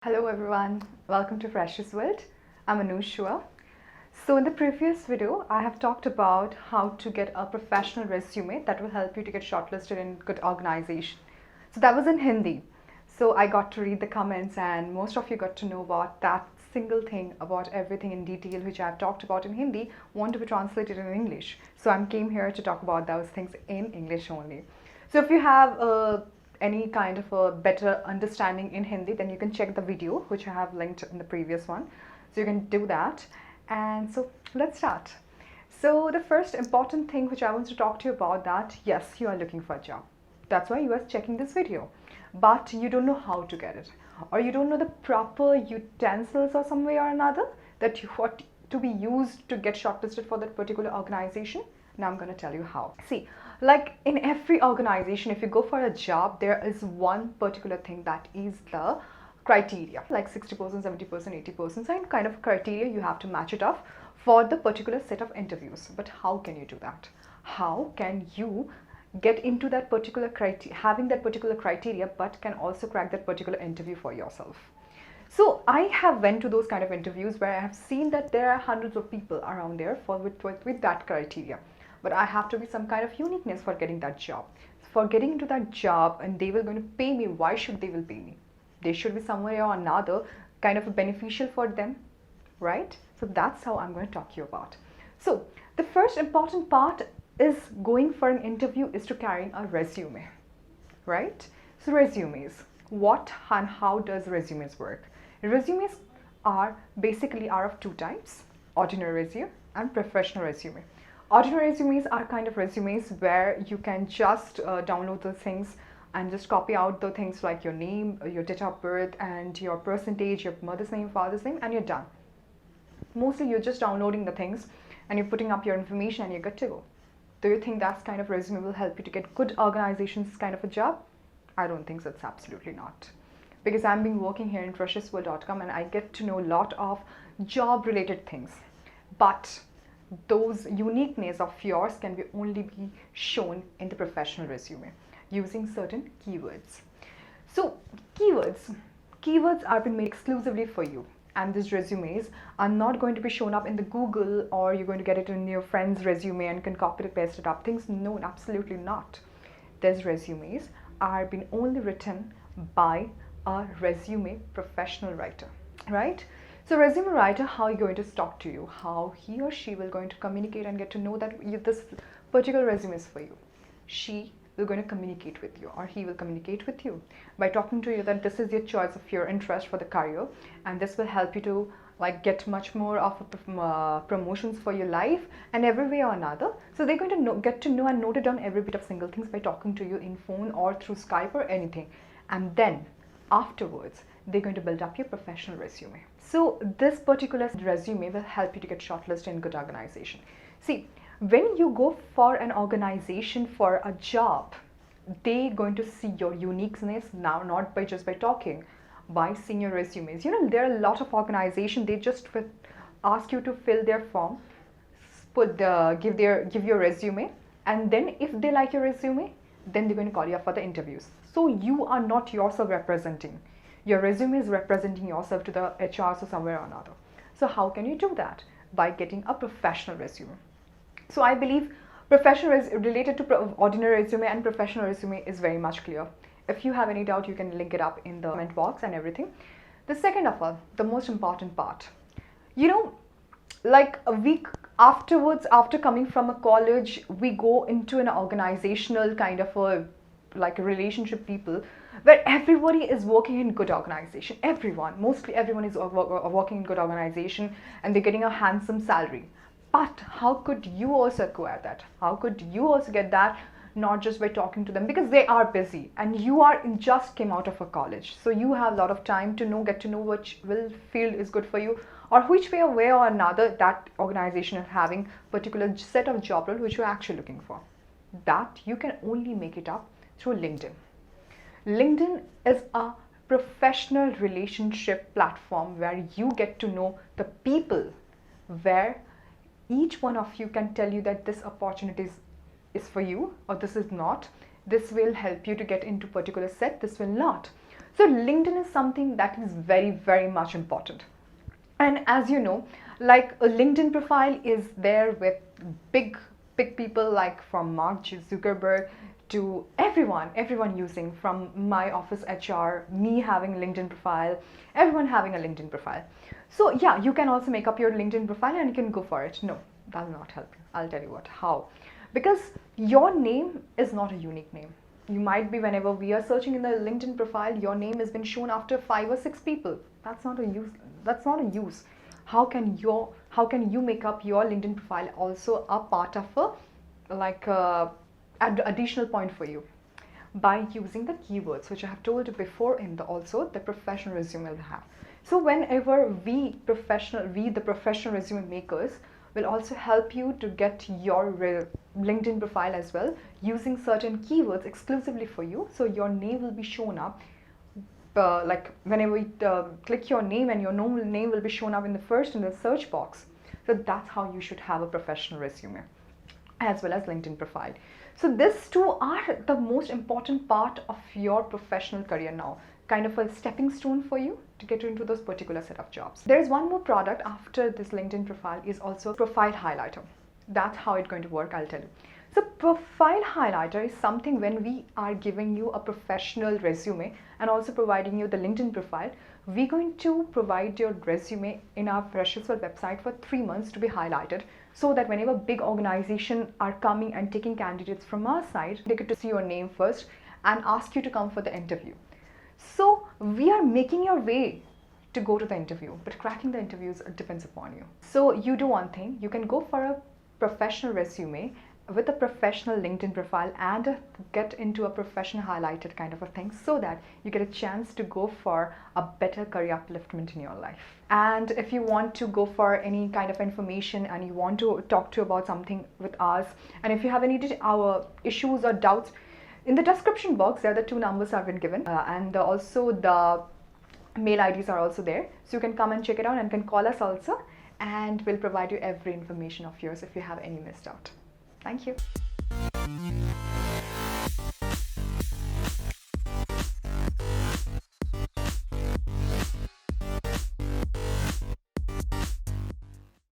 Hello everyone, welcome to Freshersworld. I'm Anushwa. So in the previous video, I have talked about how to get a professional resume that will help you to get shortlisted in good organization. So that was in Hindi. So I got to read the comments and most of you got to know about that single thing, about everything in detail which I've talked about in Hindi want to be translated in English. So I came here to talk about those things in English only. So if you have any kind of a better understanding in Hindi, then you can check the video which I have linked in the previous one. So you can do that. And so let's start. So the first important thing which I want to talk to you about, that yes, you are looking for a job. That's why you are checking this video. But you don't know how to get it, or you don't know the proper utensils or some way or another that you want to be used to get shortlisted for that particular organization. Now I'm going to tell you how. See, like in every organization, if you go for a job, there is one particular thing that is the criteria, like 60%, 70%, 80%, some kind of criteria you have to match it off for the particular set of interviews. But how can you do that? How can you get into that particular criteria, having that particular criteria, but can also crack that particular interview for yourself? So I have went to those kind of interviews where I have seen that there are hundreds of people around there with that criteria. But I have to be some kind of uniqueness for getting that job. For getting into that job and they were going to pay me, why should they will pay me? They should be some way or another kind of beneficial for them, right? So that's how I'm going to talk to you about. So the first important part is going for an interview is to carry a resume, right? So resumes, what and how does resumes work? Resumes are basically of two types: ordinary resume and professional resume. Ordinary resumes are kind of resumes where you can just download the things and just copy out the things like your name, your date of birth, and your percentage, your mother's name, father's name, and you're done. Mostly you're just downloading the things and you're putting up your information and you're good to go. Do you think that kind of resume will help you to get good organizations kind of a job? I don't think so. It's absolutely not. Because I've been working here in Freshersworld.com and I get to know a lot of job related things. But those uniqueness of yours can be only be shown in the professional resume using certain keywords. So keywords are being made exclusively for you, and these resumes are not going to be shown up in the Google, or you're going to get it in your friend's resume and can copy it, paste it up things. No, absolutely not. These resumes are being only written by a resume professional writer, right? So resume writer, how are you going to talk to you, how he or she will going to communicate and get to know that this particular resume is for you. She will going to communicate with you, or he will communicate with you by talking to you that this is your choice of your interest for the career, and this will help you to like get much more of a, promotions for your life and every way or another. So they're going to get to know and note it down every bit of single things by talking to you in phone or through Skype or anything, and then afterwards they're going to build up your professional resume. So this particular resume will help you to get shortlisted in good organization. See, when you go for an organization for a job, they're going to see your uniqueness now, not by just by talking, by seeing your resumes. You know, there are a lot of organizations, they just ask you to fill their form, give your resume, and then if they like your resume, then they're going to call you up for the interviews. So you are not yourself representing. Your resume is representing yourself to the HRs or somewhere or another. So how can you do that? By getting a professional resume. So I believe professional related to ordinary resume and professional resume is very much clear. If you have any doubt, you can link it up in the comment box and everything. The second of all, the most important part, you know, like a week afterwards, after coming from a college, we go into an organizational kind of a like a relationship people where everybody is working in good organization. Mostly everyone is working in good organization and they're getting a handsome salary. But how could you also acquire that? How could you also get that? Not just by talking to them, because they are busy and you are just came out of a college. So you have a lot of time to get to know which field is good for you, or which way or another that organization is having particular set of job role which you're actually looking for. That you can only make it up through LinkedIn. LinkedIn is a professional relationship platform where you get to know the people, where each one of you can tell you that this opportunity is for you or this is not. This will help you to get into particular set, this will not. So LinkedIn is something that is very, very much important. And as you know, like a LinkedIn profile is there with big, big people like from Mark Zuckerberg to everyone using, from my office HR, me having LinkedIn profile, everyone having a LinkedIn profile. So yeah, you can also make up your LinkedIn profile and you can go for it. No, that will not help you. I'll tell you what, how. Because your name is not a unique name. You might be, whenever we are searching in the LinkedIn profile, your name has been shown after 5 or 6 people. That's not a use. That's not a use. How can you make up your LinkedIn profile also a part of a like additional point for you? By using the keywords which I have told you before in the also the professional resume will have. So whenever we the professional resume makers will also help you to get your LinkedIn profile as well, using certain keywords exclusively for you. So your name will be shown up like whenever we click your name, and your normal name will be shown up in the search box. So that's how you should have a professional resume as well as LinkedIn profile. So these two are the most important part of your professional career now, kind of a stepping stone for you to get into those particular set of jobs. There is one more product after this LinkedIn profile, is also profile highlighter. That's how it's going to work, I'll tell you. So profile highlighter is something when we are giving you a professional resume and also providing you the LinkedIn profile, we're going to provide your resume in our Freshersworld website for 3 months to be highlighted, so that whenever big organizations are coming and taking candidates from our side, they get to see your name first and ask you to come for the interview. So we are making your way to go to the interview, but cracking the interviews depends upon you. So you do one thing, you can go for a professional resume with a professional LinkedIn profile and get into a professional highlighted kind of a thing, so that you get a chance to go for a better career upliftment in your life. And if you want to go for any kind of information and you want to talk to about something with us, and if you have any our issues or doubts, in the description box there are the 2 numbers have been given, and also the mail IDs are also there, so you can come and check it out and can call us also, and we'll provide you every information of yours if you have any missed out. Thank you.